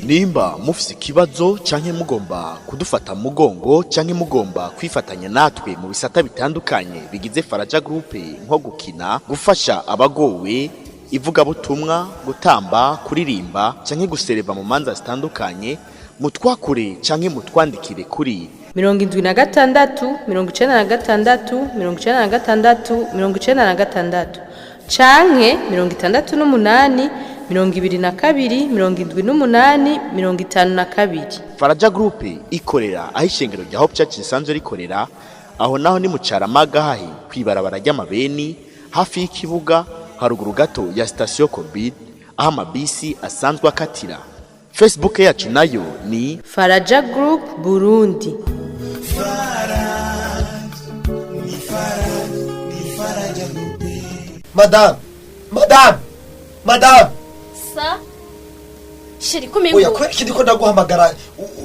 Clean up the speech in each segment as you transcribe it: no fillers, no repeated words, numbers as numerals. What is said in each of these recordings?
nimba mufise ikibazo canke mugomba kudufata mugongo canke mugomba kwifatanya natwe mu bisata bitandukanye bigize Faraja Group nko gukina, gufasha abagowe, ivuga butumwa, gutamba, kuririmba canke gusereva mu manza zitandukanye, mutwakure canke mutwandikire kuri 76 96 96 96 canke 68 22 78 52. Faraja Group ikorera aho ishengero rya Hope Church risanzwe rikorera, aho naho ni mu Caramaga hahi kwibarabara ry'amabeni hafi y'ikibuga haruguru gato ya station Covid aho amabisi asanzwe akatira. Facebook yacu nayo ni Faraja Group Burundi. Madame. Sa. Sheri kumenya. Oya kweki ndiko ndaguhamagara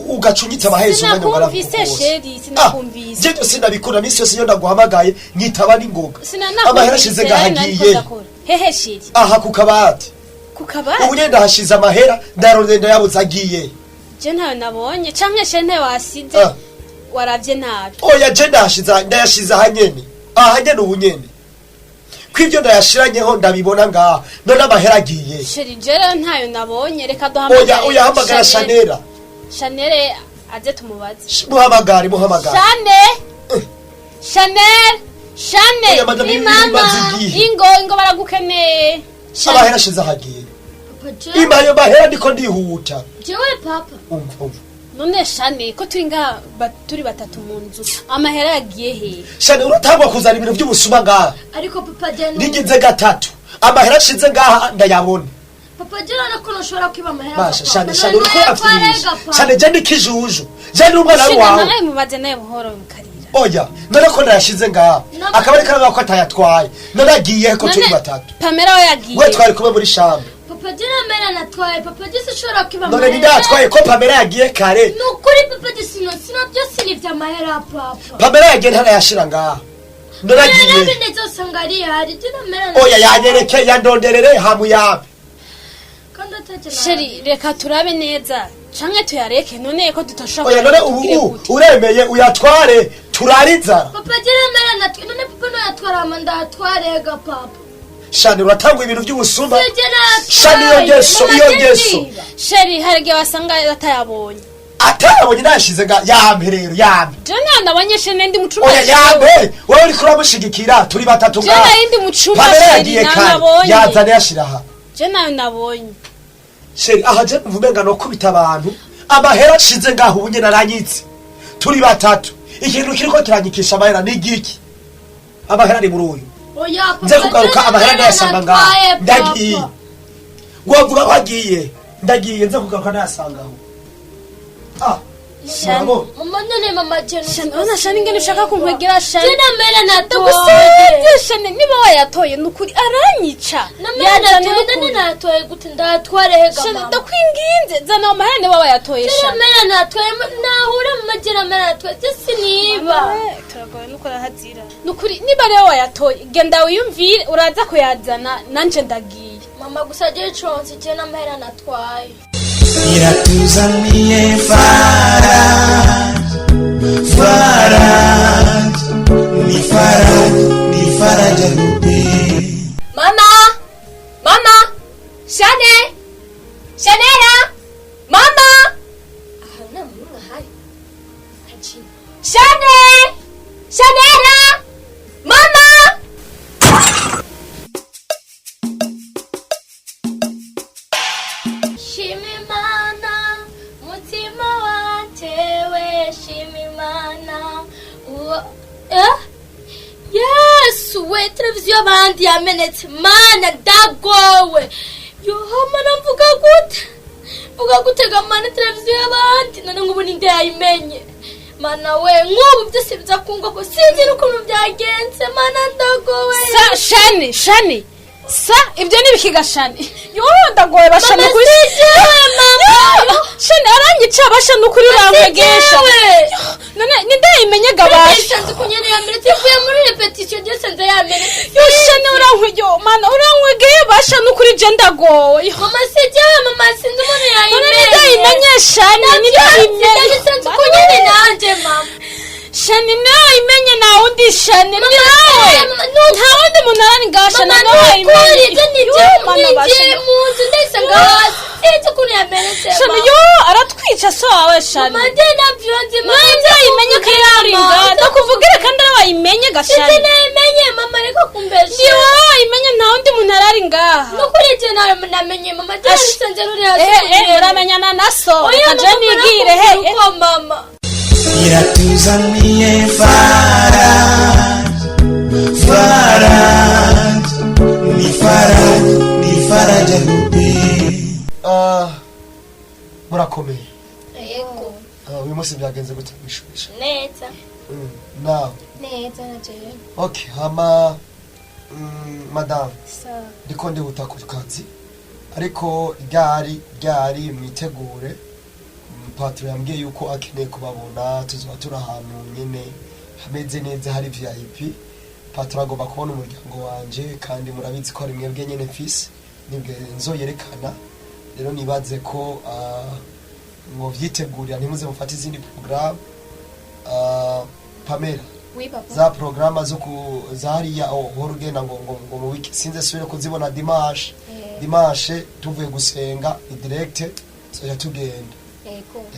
ugacunyitsa abahezo umwanya ngaravuga. Sinakumvise Sheri, sinakumvise. Je sinabikora misi yose iyo ndaguhamagaye nyitaba n'ingoga. Amahera ashize gahagiye. Hehe Sheri. Aha kukabati. Kukabati. Ubu nyenda hashize amahera ndaronde yabuze agiye. Je ntayo nabonye canke shente wasize. Waravye nabi. Oya je ndayashize hanyene. Aha nyene ubu nyene. Kwivyo ndayashiranyeho ndabibona ngaha none amahera agiye. Sheri jera ntayo nabonye reka duhamagare. Oya hamagara Chanera. Chanera aje tumubaze. Muhamagare. Chanel. Imana. Ingo baragukeneye. Amahera ashize hagiye. Imayo mahera ndiko ndihuta. Jewe papa. None Shane ko turi batatu mu nzu amahera yagiye he? Shane uratangwa kuzana ibintu by'ubusuma ngaha. Ariko papa jeno nigize gatatu amahera ashize ngaha ndayabona. Papa jeno nako noshobora kwiba amahera. Basha Shane uriko afiriza. Shane je ndikijuju. Je n'umwana wawe. Shane mubaze naye buhoro mukarira. Oya none ko ndayashize ngaha. Akabari karanga ko atayatwaye. None agiye ko turi batatu. Pamela we yagiye. We twari kumwe muri shambe. Papa jeno mera natwaye papa jese shora kiba amahera. None ndatwaye ko Pamela yagiye kare. Nukuri papa jese sino byose ni by'amahera papa. Pamela yagiye ntara yashira ngaha. None agiye. None nezo sangari hari jeno mera. Oya yanyereke yandonderere hamu yabe. Sheri reka turabe neza canke tuyareke none ko tutashobora. Oya none ubu uremeye uyatware turariza. Papa jeno mera natwe none papa no yatwara amanda atwarega papa. Shani uratangwa ibintu by'ubusuma. Shani iyo ngeso. Sheri harige wasanga atayabonye. Atayabonye nashize nga yampe rero yampe. Jana ndabonye shene ndi mucuma. Oya yampe wowe uri kuramushigikira turi batatu nga. Jana ndi mucuma Sheri nabonye. Yazane yashiraha. Jana ndabonye. Sheri aha je mvumenga no kubita abantu. Amahera ashize ngaho ubunye naranyitse. Turi batatu. Ikintu kiriko kiranyikisha amahera ni giki? Amahera ni muri uyu. Oya papa. Nze kugaruka amahera ndayasanga ngaho. Ndagiye. Gwavuga bagiye. Ndagiye nze kugaruka ndayasanga aho. Mama none mama jeno. Ona shani ngene ushaka kunkwegera shani. Jena mera natoye. Shani niba wayatoye nukuri aranyica. None natoye gute ndatware hega mama. Ndakwinginze zana amahera niba wayatoye shani. Jena mera natoye nahura mama jena mera natoye siniba. Turagoye nuko rahazira. Nukuri niba rero wayatoye genda wiyumvire uraza kuyazana nanje ndagiye. Mama gusa je chonse jena amahera natwaye. Iratuzaniye ni Faraja Group. Mama Shanera mama ahana munga hai achi Shanera mama Shimimana mutima watewe shimimana Yesu we televiziyo abandi yamenetse mana dagowe mana mvuga gutega mana televiziyo y'abandi none ngubu ninde yayimenye mana we nk'ubu byose bizakungwa ko sinzi n'ukuntu byagenze mana ndagowe Shani sa ibyo nibikiga Shani ndagowe bashana kuri mama Shani arangica bashana kuri ramwegesha none nindayimenye gabasha nzi kunyene yamere tivuye muri repetition je senze yamere Shani urankwiyo mana urankwegeye bashana kuri je ndagowe mama sinzi umuntu yayimenye none shani nawe imenye na undi shani ni nawe nta wundi muntu arani gasha na nawe imenye ibyo nibyo mwinjiye mu nzu ndayisanga hasi sinzi ukuntu yamenetse shani yo aratwica so wawe shani mama nabyo nzi mama imenye ko yaringa ndakuvugira kandi nawe imenye gashani sinzi namenye mama ariko kumbesha ni wowe imenye nta wundi muntu arari ngaha nukuri je nawe namenye mama nsanze ruri hasi uramenyana na so kaje nigire he mama iratuzaniye Faraj ni faraja rupe. murakomeye yego uyu munsi byagenze gute mwishurisha neza nawe neza naje okay hama madame sawa ndiko ndihuta ku kazi ariko ryari mwitegure patro yambwiye yuko akeneye kubabona tuzoba turi ahantu nyene hameze neza hari VIP patro agomba kubona umuryango wanje kandi murabizi ko ari mwebwe nyene fils nibwe nzoyerekana rero nibaze ko ngo vyitegurira ntimuze mufata izindi program Pamela oui papa za programa zo ku zariya horugenda ngo mu wiki sinze subire kuzibona dimanche tuvuye gusenga direct soja tugenda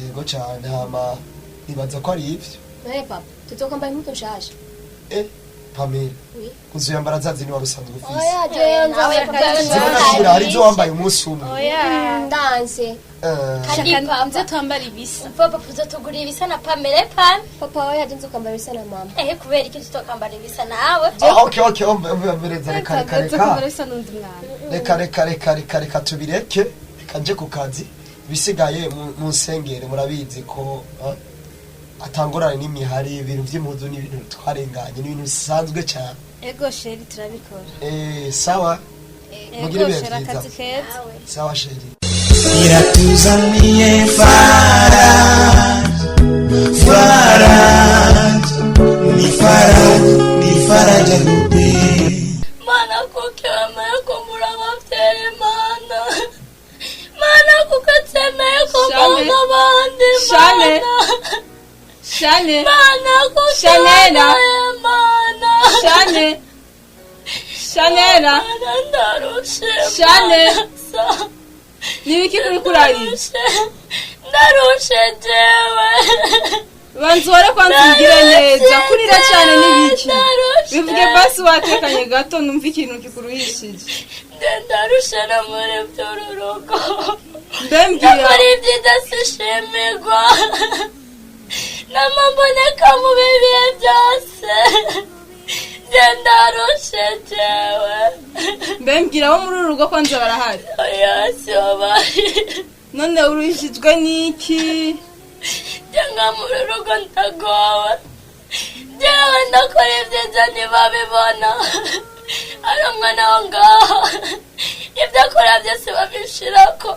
yego cyane hama nibaza ko ari ivyo papa tuzokwambara impuzu nshasha Pamela oui uzuyambara zazi ni warusanzwe ufise oya je nawe papa hari zo wambaye umunsi umwe oya ndanse shaka nze twambara ibisa papa tuzotugura ibisa na Pamela papa oya je nzokwambara ibisa na mama kubera iki tutokambara ibisa nawe okay umbereza reka tubireke reka nje ku kazi bisigaye mu nsengere murabizi ko atangorane n'imihari ibintu by'impuzu n'ibintu twarenganye n'ibintu bisanzwe cyane ego sheri turabikora sawa mugire ego ibintu sheri byiza akazi keza sawa sheri iratuzaniye Faraj ni faraja rupe. mana kuke wameye kumbura abavyeyi mana kuke temeye kumbura abandi Shane mana kuke Shanena mana Shanena ndarushe Shane nibiki kuri kurarira ndarushe jewe banzore kwanzigire neza kurira cyane nibiki bivuge basi watekanye gato numva ikintu kikuruhishije ndarushe na muri by'ururugo mbembwira muri by'idasishimigwa namamboneka mu bibihe byose ndarushe jewe mbembwira bo muri urugo kwanza barahari oya siobari none uruhishijwe niki Janga muri rugo ndagowe jewe ndakora ibyiza ntibabibona ari umwana wo ngaho ibyo akora byose babishirako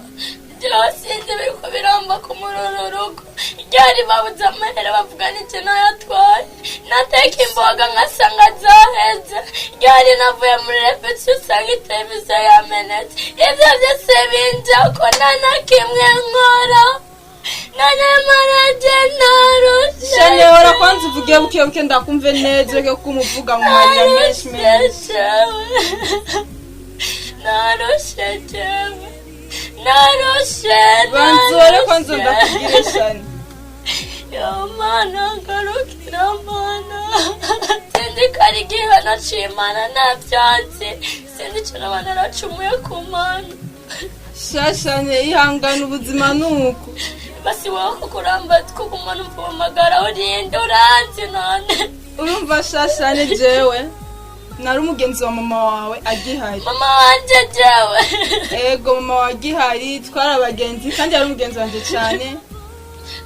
jewe sinzi biriko biramba ku mururu rugo ryari babuze amahera bavuga n'ikintu yatwaye nateka imboga nkasanga zaheze ryari navuye muri repetition usanga televiziyo yamenetse ibyo byose binjako nta na kimwe nkora nane maraje narushe Shane ora kwanza uvuge buke ndakumve neza ryo kumuvuga mu marira menshi narushe banzore kwanza ndakubwire Shane yo mana garukira mana sindi kari gihana cimana navyanze sindi cyo nabana racumuye ku mana Shashane ihangana ubuzima nuko basi wako kuramba kugumana umvumagara urinde uranzi none urumva Shashane jewe nari umugenzi wa mama wawe agihari mama wanje jewe ego mama wagihari twara abagenzi kandi yari umugenzi wanje cyane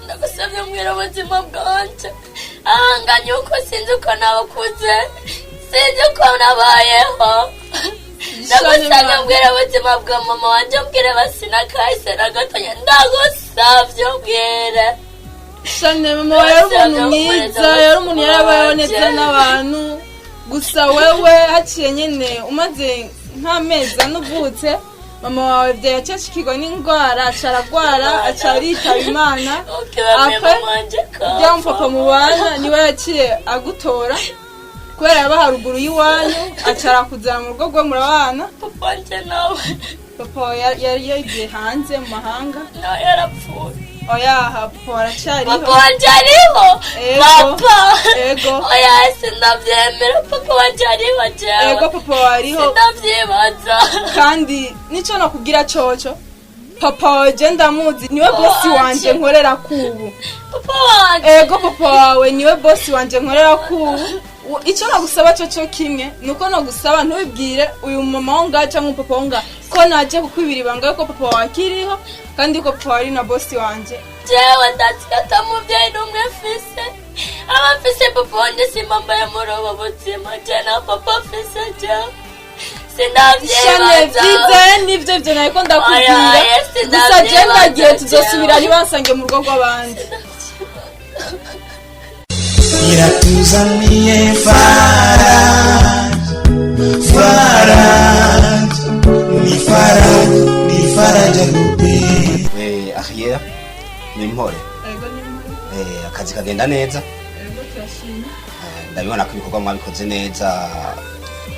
ndagusabye mwira ubuzima bwanje ahanganye uko sinzi uko nabakuze sinzi uko nabayeho ndagusabye mbwira ubuzima bwa mama wanje mbwire basina kahise na gatonya ndagusabye mbwire Shane mama wawe yari umuntu mwiza yari umuntu yarabayeho neza n'abantu gusa wewe haciye nyene umaze nk'amezi anuvutse mama wawe vyacashikirwa n'ingwara acaragwara acaritaba Imana apre rya papa mubana niwe yaciye agutora kubera yaba haruguru y'iwanyu acarakuzana mu rugo rwo murabana. Papa nje nawe Papa yari yagiye hanze mu mahanga. nawe yarapfuye. Oya papa aracyariho. Papa wanje ariho. Papa ego oya sinavyemera papa wanje ariho jewe. ego papa wariho Sindavyibaza. kandi nico nakubwira coco papa wawe ndamuzi niwe bosi wanje nkorera kubu. Papa wanje Ego papa wawe niwe bosi wanje nkorera kubu. Ico nagusaba coco kimwe nuko nagusaba ntubibwire uyu mama wonga cyangwa papa wonga ko naje kukwibira ibanga ko papa wakiriho kandi ko papa ari na bosi wanje. jewe ndatikata muvyeyi n'umwe mfise. Abafise papa wanje simamba ya murobo buzima je na papa mfise jewe. Shane vize nivyo vyo nariko ndakubwira. Gusa je ndagiye tuzosubira ntibansange mu rugo rw'abandi. Iratuzaniye Faraj, Faraj, ni Faraj, ni Faraja Groupe. Ahiera ni mpore. Ego ni Akazi kagenda neza. ego turashimye. Ndabibona ko ibikorwa mwabikoze neza.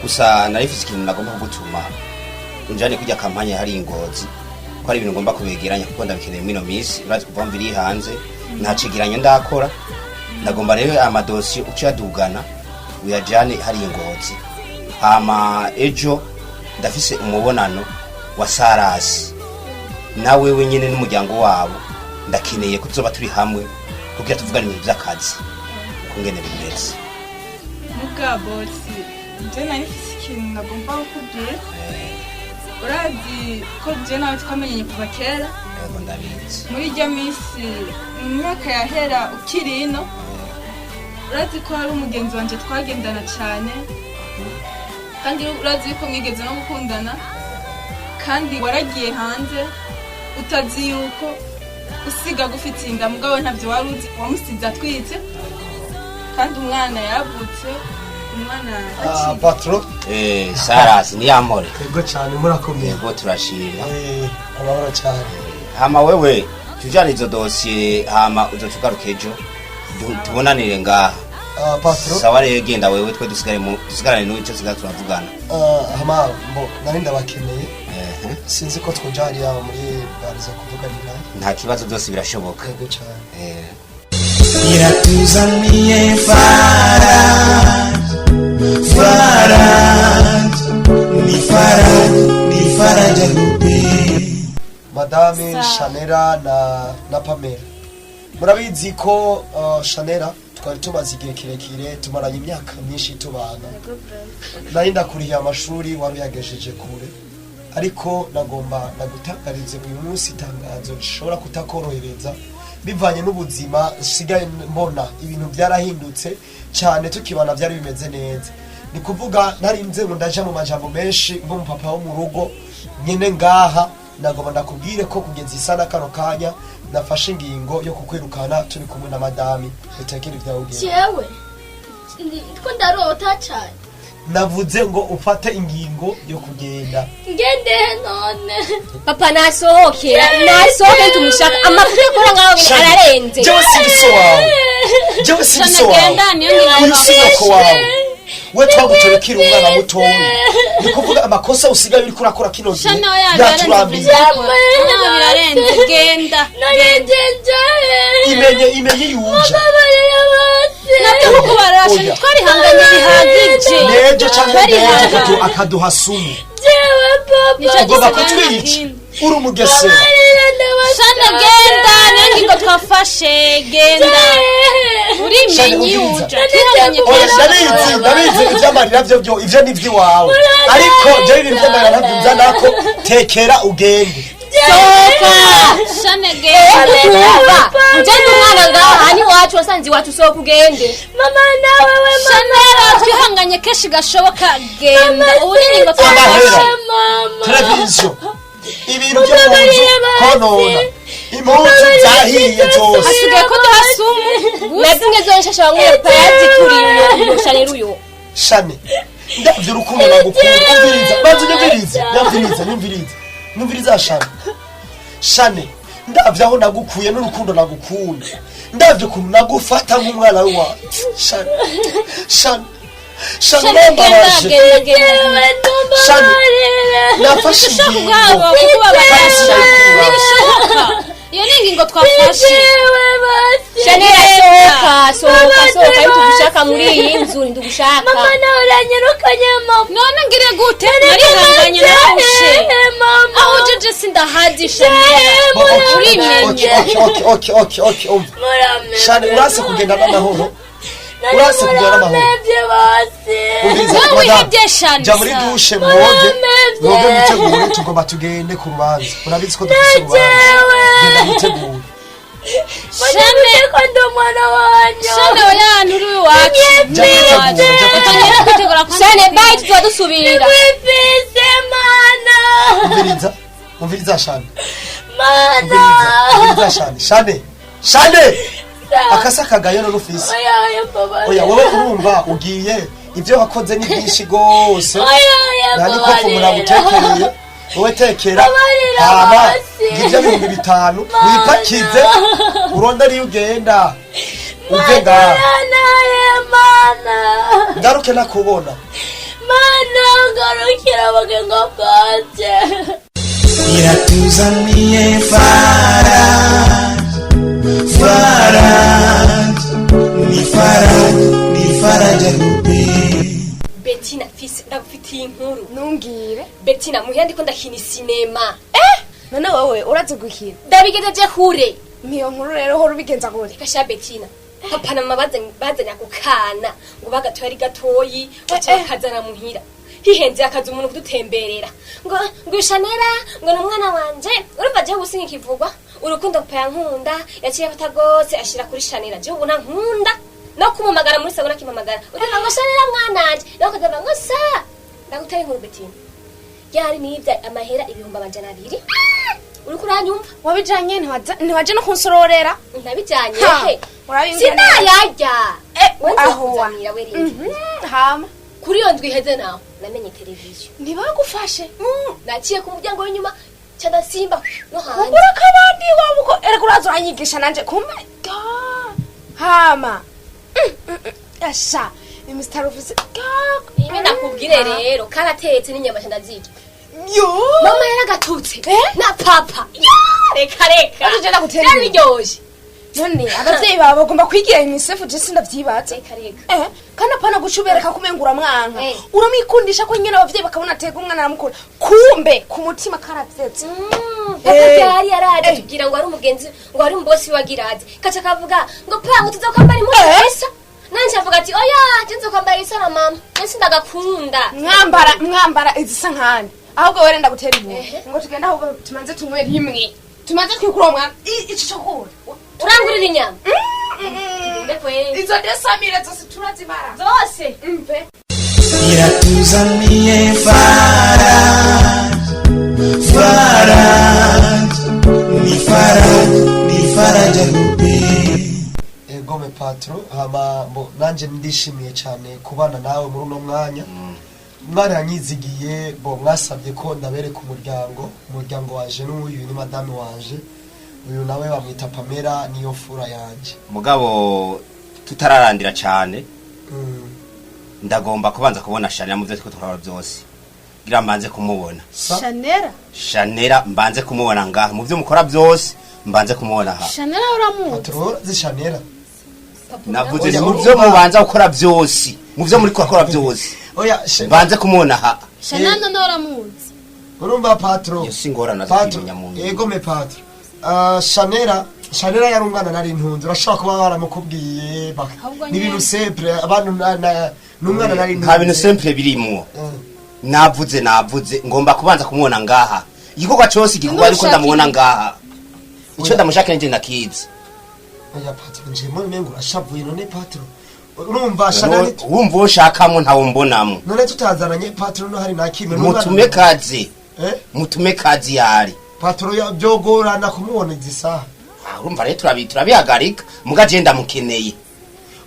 Gusa narifise ikintu nagomba kugutuma. Unjane kujya kampanye hari Ingozi. Ko ari ibintu ngomba kubegeranya kuko ndabikeneye mino misi. Urazi kuva mviri hanze. Ntacegeranyo ndakora. Ndagomba rero amadosiye ucyadugana uyajane hari Ingozi. Hama ejo ndafise umubonano wa Sarasi. Nawe wenyene n'umuryango wabo ndakeneye kuzoba turi hamwe kugira tuvugane ibintu by'akazi. Kungene bimeze. Muga bosi. Je narifise ikintu nagomba kukubwira. Urazi ko je nawe twamenye kuva kera. Ego ndabizi. Muri rya misi mu myaka yahera ukiri ino. Urazi ko hari umugenzi wanje twagendana cyane. Kandi urazi ko mwigeze no gukundana. Kandi waragiye hanze utazi yuko usiga gufite inda mugabo ntavyo waruzi wamusiza twitse. Kandi umwana yavutse umwana patro Sarasi ni yamore. ego cyane murakomeye. Ego turashima. Amahoro cyane. Hama wewe tujane izo dosiye hama uzocugaruka ejo tubonanire ngaha. Patro Sawa rero genda wewe twe dusigarane n'icyo sigaye turavugana. hama mbo nari ndabakeneye. Sinzi ko twojari yawe muri bariza kuvuganira. Nta kibazo byose birashoboka. Ego cyane. Iratuzaniye Faraj, Faraj, ni Faraj, ni Faraja Groupe. Madame Shanera na Pamela. Murabizi ko Shanera twari tumaze igihe kirekire tumaranye imyaka myinshi tubana. Nari ndakuriye amashuri wari yagejeje kure. Ariko nagomba nagutangarize uyu munsi itangazo rishobora kutakorohereza bivanye n'ubuzima sigaye mbona ibintu byarahindutse cyane tukibana byari bimeze neza. Ni kuvuga narinze ngo ndaje mu majambo menshi ngo mu papa wo mu rugo nyene ngaha nagomba ndakubwire ko kugeza isana kano kanya nafashe ingingo yo kukwirukana turi kumwe na madami utekere ibyawe ugiye. jewe ko ndarota cyane. Navuze ngo ufate ingingo yo kugenda. Ngende none. Papa nasohoke tumushaka amafuta yakora ngaho ararenze. Jewe singiso wawe. Jewe singiso wawe. Uyu sinoko wawe. We twagutorekira umwana mutoyi. Ni kuvuga amakosa usigaye uri kurakora kino gihe. Yaturambiye. Birarenze genda. Imenye yuja. Nabyo kuko barasha twari hanganye bihagije. Nejo cyangwa akaduha sumu. Jewe papa. Ugomba kutwica. Uri umugesera. Shana genda nengi ngo twafashe genda. Uri menyi uja. Oya ndabizi ibyamarira byo ivyo nivyo wawe. Ariko je ibintu by'amarira ntabyo nako tekera ugende. Soka shana genda kuva. Ujye umwana ngaha ni wacu wasanze wacu soka ugende. Mama nawe we Shana twihanganye keshi gashoboka genda. Uri ngo twafashe mama. Televiziyo. Ibintu byo munzu konona. Impunzu zahiye zose. Asigaye ko duhasumu. Nazinge zonshasha bamwe payazi kuri uyo shane ruyo. Shane. Ndavyo urukundo nagukunda. Umviriza. Banzu nyumviriza. Nyumviriza. numviriza shane shane ndavye aho nagukuye n'urukundo nagukunda ndavye ukuntu nagufata nk'umwana wawe shane shane shane nambabaje shane nafashe ingingo iyo ni ingingo twafashe Shanera sohoka ariko dushaka muri iyi nzu ndugushaka mama nawe uranyirukanye mama none ngire gute nari hanganye nawe aho jeje sindahazi Shanera urimenye okay shane urase kugenda n'amahoro urase kugenda n'amahoro nawe wihebye Shane ja muri dushe mwoge mutegure tugomba tugende ku rubanza urabizi ko dufise urubanza genda mutegure Shane ko ndomwana wanyu Shane oya nturi wacu Jya kwitegura Shane bye tuzadusubira wifise mana umviriza shane mana shane akasa kagayo no rufise oya wowe urumva ugiye ibyo wakoze ni byinshi gose yani ko kumura gutekereye wowe tekera hama ngivyo 5,000 wipakize uronda ari ugenda uve ngaho ngaruke nakubona mana ngarukira abagenga bwanje iratuzaniye ni faraja rupe Bettina fisi ndagufitiye inkuru Ntumbwire. Bettina muhiya ndiko ndakina sinema None wowe urazi gukina. ndabigejeje kure Miyo nkuru rero horo bigenza gute. kasha Bettina papa na mama bazanya gukana ngo bagatoye ari gatoyi bakazana muhira hihenze akaza umuntu kudutemberera ngo Shanera ngo n'umwana wanje urumva je gusinga ikivugwa urukundo paya nkunda yaciye afata gose ashira kuri Shanera je ubu nkunda no kumumagara muri sabona kimamagara ugira ngo Shanera mwananje no kadava ngo sa ndagutera inkuru Bettina yari nivya amahera 200 uriko uranyumva Wabijanye ntiwaje no kunsororera. ntabijanye he Urabingana. sinayarya aho wa. Hama. kuri yo ndwi heze naho namenye televiziyo Ntibagufashe. naciye ku muryango w'inyuma cyada simba no hanze Ugura kabandi wabuko ereko urazo anyigisha nanje kumbe. Hama. Asha. Mr. Officer. ibi nakubwire rero karatetse n'inyama ndazirya Yo. mama yaragatutse na papa reka Ugenda gutera byari biryoshye None abavyeyi baba bagomba kwigira imisefu je sindavyibatse. reka Kana pana gucubereka kumengura mwanka. Uramikundisha ko nyene abavyeyi bakabona atega umwana aramukura. Kumbe ku mutima karavyetse. papa yari yaraje tugira ngo ari umugenzi ngo ari umbosi wagiraze kaca kavuga ngo pa ngo tuzokwambara impuzu isa nanje avuga ati oya je nzokwambara isa na mama nese ndagakunda Mwambara izisa nkani. Ahubwo werenda gutera inkuru. Ngo tugenda ahubwo tumanze tunywe rimwe. Tumanze twikura mwana. Ico cyo urangurira inyama Izo desamire zose turazibara. zose Mpe. iratuzaniye ni faraja rupe egome patro hama mbo nanje ndishimiye cyane kubana nawe muri uno mwanya mwari anyizigiye bo mwasabye ko ndabereka umuryango waje n'uyu ni madame waje uyu nawe bamwita Pamela niyo fura yanje mugabo tutararandira cyane ndagomba kubanza kubona Shanera mu byo twakora byose gira mbanze kumubona Shanera mbanze kumubona ngaha mu byo mukora byose mbanze kumubona ha Shanera uramuzi patro zi Shanera navuze mu byo mubanza gukora byose mu byo muri gukora byose oya mbanze kumubona ha Shanera none uramuzi urumva patro singora nazo kimenya mu egome patro Shanera yari umwana nari intunzi urashobora kuba baramukubwiye n'ibintu sempre abantu n'umwana nari intunzi nta bintu sempre birimo navuze ngomba kubanza kumubona ngaha igikorwa cyose gikorwa ariko ndamubona ngaha icyo ndamushaka nje ndakizi oya patro nje mu mengo urashavuye none patro urumva Shanera wumva ushakamo ntawo mbonamo none tutazaranye patro no hari nakimwe mutume kazi yari patro ya byogorana kumubona izisaha urumva rero turabihagarika mugaje ndamukeneye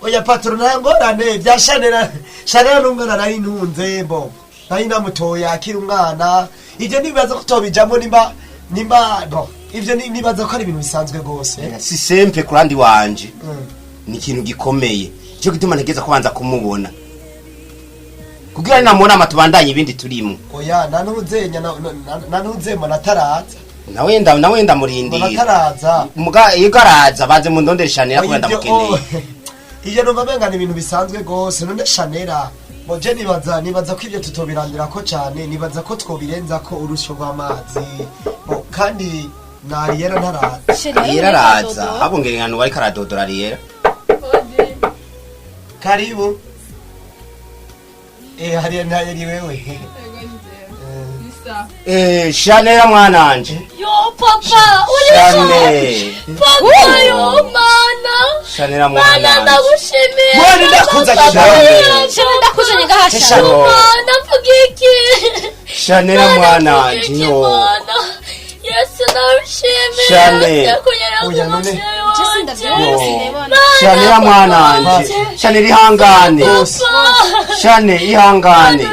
oya patro nta ngorane bya Shanera n'umwana nari intunze bo nayo namutoye akiri umwana ivyo nibaza ko tobijamo nimba no ivyo nibaza ko ari ibintu bisanzwe gose si simple kurandi wanje ni ikintu gikomeye cyo gituma ntegeza kubanza kumubona kugira namubona amatubandanye ibindi turimo oya nanuzenya nanuzema nataraza nawe ndamurindira nataraza muga igaraza baze mu ndondere Chanel kubanda mukeneye iyo numva bengana ibintu bisanzwe gose none Chanel Moje nibaza ko ivyo tutobirandira ko cyane nibaza ko twobirenza ko urusho rw'amazi kandi nariyera ntaraza yera raza abongerengano wari karadodora riyera karibu hariya ntayeri wewe Chanel mwananje yo papa Chanel papa yo mana Chanel mwananje ndagushimiye mwani ndakuzanye Chanel ndakuzanye gahasha mana mvugiki Chanel mwananje yo Yesu ndagushimiye Chanel oya none Chanel mwananje Chanel ihangane Chanel ihangane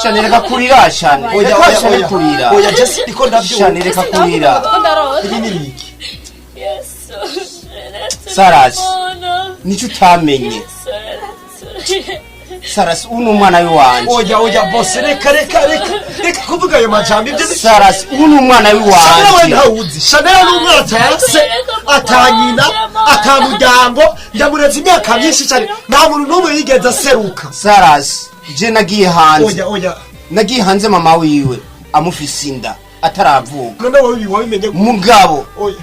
Chanel reka kurira Chanel oya kurira oya just ndiko ndabyumva Chanel reka kurira ibi ni biki Saras nico utamenye Saras uno mwana w'iwanje oya boss reka kuvuga ayo majambo ibyo Saras uno umwana w'iwanje ntawuzi Chanel n'umwana atase atanyina atamuryango ndamuretse imyaka myinshi cyane nta muntu n'umwe yigeze aseruka Saras je nagiye hanze oya nagiye hanze mama wiwe amufise inda ataravuka none wowe wabimenye mugabo oya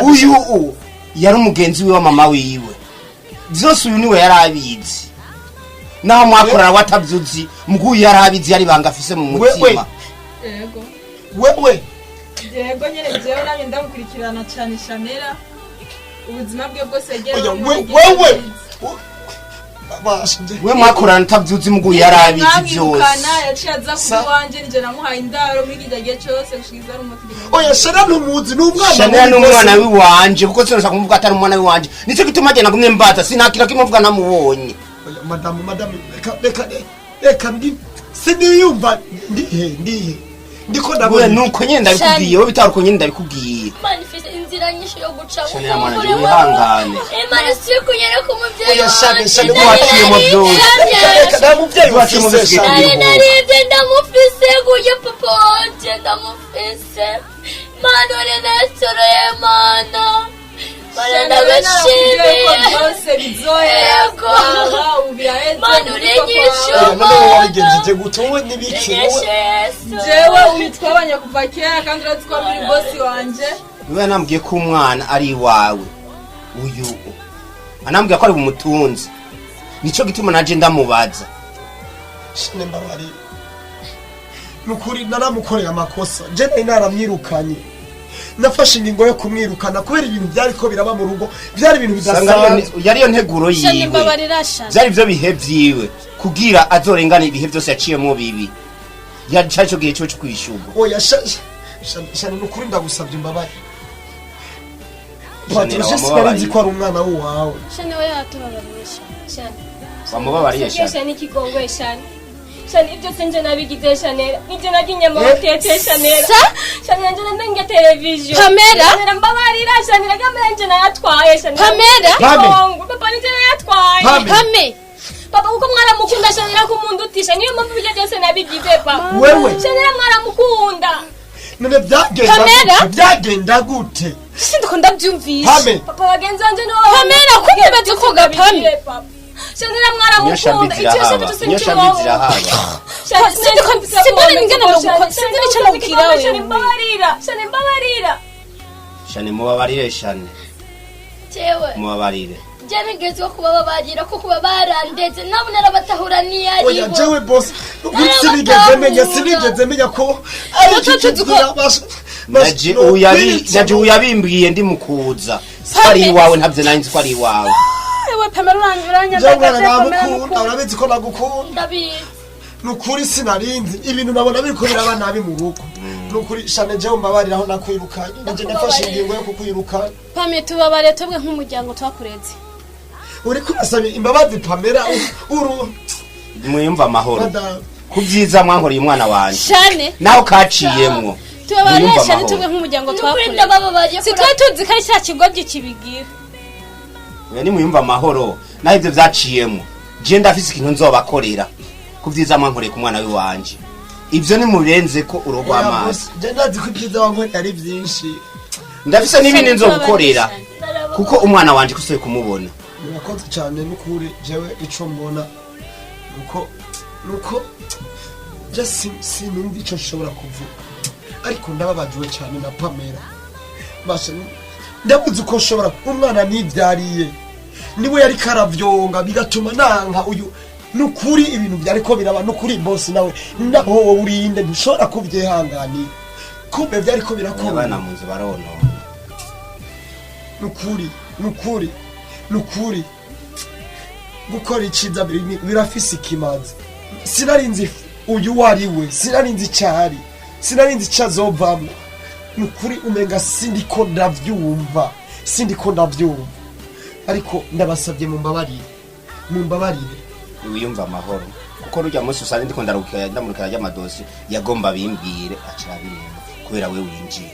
uyu yari umugenzi wiwe wa mama wiwe byose uyu niwe yarabizi naho mwakorana watabyuzi muguyu yarabizi yari banga afise mu mutima wewe yego nyene jewe nanjye ndamukurikirana cyane Chanel ubuzima bwe bwose yagera wewe we mwakorana utabyuzi muguyu yarabizi byose yaciye aza kuri wanje nije namuhaye indaro muri gihe cyose gushikiza ari umutima oya Chanel n'umuzi n'umwana Chanel n'umwana wiwanje kuko sinashaka kumuvuga atari umwana wiwanje nico gituma agenda kumwe mbata sinakira kimuvuga namubonye madame reka siniyumva ndihe ndiko ndabona nuko nyene ndabikubwiye wowe bitaruko nyene ndabikubwiye manifeste inzira nyinshi yo guca Chanel mwana je wihangane Imana siyo kunyera ku muvyeyi oya Chanel waciye mu byose reka namuvyeyi wafise naribye ndamufise kuye papa wanje ndamufise mana ore nasoroye mana mana ndagashimiye byose bizohera mana uri nyishu none wabigenjeje gutowe n'ibiki jewe umutwabanye kuva kera kandi uratwa muri bosi wanje niwe nambwiye ko umwana ari iwawe uyu anambwiye ko ari umutunzi nico gituma naje ndamubaza shine mbabari nukuri naramukorera amakosa je nari naramwirukanye nafashe ingingo yo kumwirukana kubera ibintu byari ko biraba mu rugo byari ibintu bidasanzwe yari yo nteguro yiwe byari byo bihe vyiwe kugira azorengana ibihe byose yaciyemo bibi yari cyo gihe cyo kwishuga oya shane nukuri ndagusabye mbabari Patricia sinari ko ari umwana wawe Shane we yatubabarisha Shane bamubabariye Shane n'ikigongwe Shane Shane ibyo senje nabigize Chanel nije naginye mu tete Chanel Chanel nje ndenga television Pamela mbabarira Chanel kamera nje natwaye Chanel Pamela papa nije natwaye Pame papa uko mwara mukunda Chanel ko mundu utisha niyo mpamvu bijya byose nabigize papa wewe Chanel mwara mukunda none byagenda gute sindiko ndabyumvisha papa bagenzi banje no Pamela kubibaza ko gapame Chanel mwara mukunda icyo se byose Simbona ingana no sinzi nicyo nabwira wewe Shane mbabarira Shane mubabarire Shane jewe mubabarire jane ngezwe kuba babagira ko kuba barandeze nabo narabatahura ni yari oya jewe boss sinigeze menya ko ari naje uyabimbwiye ndi mukuza ari wawe ntabyo nanzi ko ari wawe ewe Pamela uranyuranya ndagukunda urabizi ko nagukunda ndabizi nukuri sinarinzi ibintu nabona biriko biraba nabi mu rugo nukuri Shane jewe mbabariraho nakwirukanye nje nafashe ingingo yo kukwirukana Pame tubabare twebwe nk'umuryango twakureze uri kurasaba imbabazi Pamela uru muyumva amahoro Madame. kubyiza mwankoreye umwana wanje Shane naho kaciyemwo tubabanesha nitube nk'umuryango twakoreye si twe tuzi ko ari cya kigobyi kibigira oya ni muyumva amahoro naho ibyo byaciyemwo je ndafise ikintu nzobakorera kubyiza mwankoreye ku mwana wanje ibyo ni murenze ko urogwa amazi je ndazi ko ibyiza wankoreye ari byinshi ndafise n'ibindi nzogukorera kuko umwana wanje kusoye kumubona murakoze cyane n'ukuri jewe ico mbona nuko just sinumva ico nshobora kuvuga ariko ndababajwe cyane na Pamela basha ndabuze uko nshobora umwana nibyariye niwe yari karavyonga bigatuma nanka uyu nukuri ibintu byariko biraba nukuri boss nawe naho wowe urinde ntushobora kubyehanganira kumbe byariko birakora abana mu nzu barono nukuri gukora iciza birafise ikimazi sinarinzi uyu wariwe sinarinzi cyari sinarinzi cyazovamo nukuri umenga sindiko ndavyumva ariko ndabasabye mumbabarire wiyumva amahoro kuko rujya munsi usanga ndiko ndamurukira ry'amadosi yagomba bimbwire acara birimba kubera we winjiye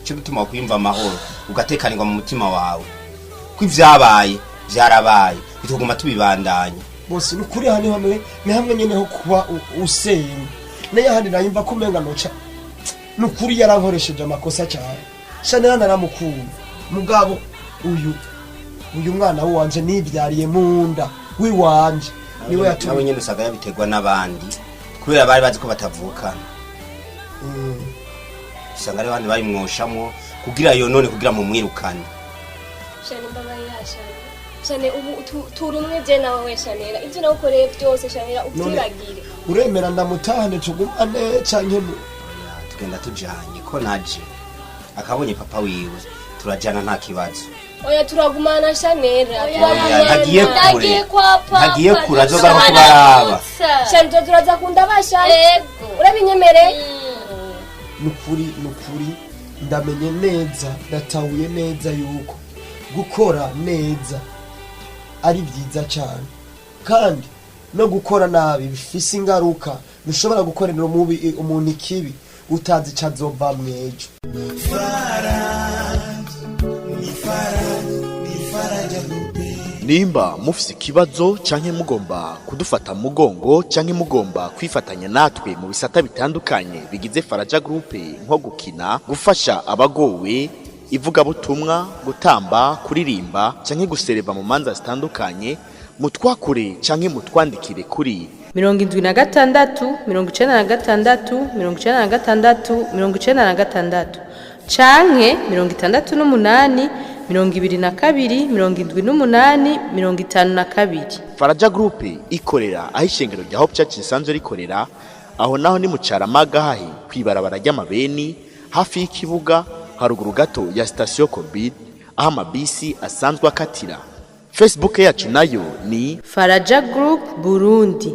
cyo gutuma kuyumva amahoro ugatekanirwa mu mutima wawe ko ivyabaye byarabaye bituguma tubibandanya bose nukuri hamwe ni hamwe nyene ho kuba usenga naye handi nayimva kumenga noca nukuri yarankoresheje amakosa cyane Chanel naramukunda mugabo uyu mwana wanje nibyariye munda wiwanje niwe yatumye nawe nyene usaga yabitegwa n'abandi kubera bari bazi ko batavukana usanga ari abandi bari mwoshamwo kugira yonone kugira mu mwirukane Shane mbabaye yashane Shane ubu turumwe je nawe we Shanera ivyo nakoreye byose Shanera ubyiragire uremera ndamutahane tugumane canke tugenda tujanye ko naje akabonye papa wiwe turajana nta kibazo oya turagumana Shanera ntagiye kure azogaruka kubaraba Shane turaza kunda bashane urabinyemereye nukuri ndamenye neza ndatahuye neza yuko gukora neza ari byiza cyane kandi no gukora nabi bifise ingaruka bishobora gukorera umuntu ikibi utazi cazova mwejo nimba mufise ikibazo canke mugomba kudufata mugongo canke mugomba kwifatanya natwe mu bisata bitandukanye bigize Faraja Group nko gukina gufasha abagowe ivugabutumwa gutamba kuririmba canke gusereva mu manza zitandukanye mutwakure canke mutwandikire kuri 76 96 96 96 canke 68 22 78 52. Faraja Group ikorera aho ishengero rya Hope Church risanzwe rikorera aho naho ni mu Caramaga hahi kwibarabara ry'amabeni hafi y'ikibuga haruguru gato ya station Covid aho amabisi asanzwe akatira. Facebook yacu nayo ni Faraja Group Burundi.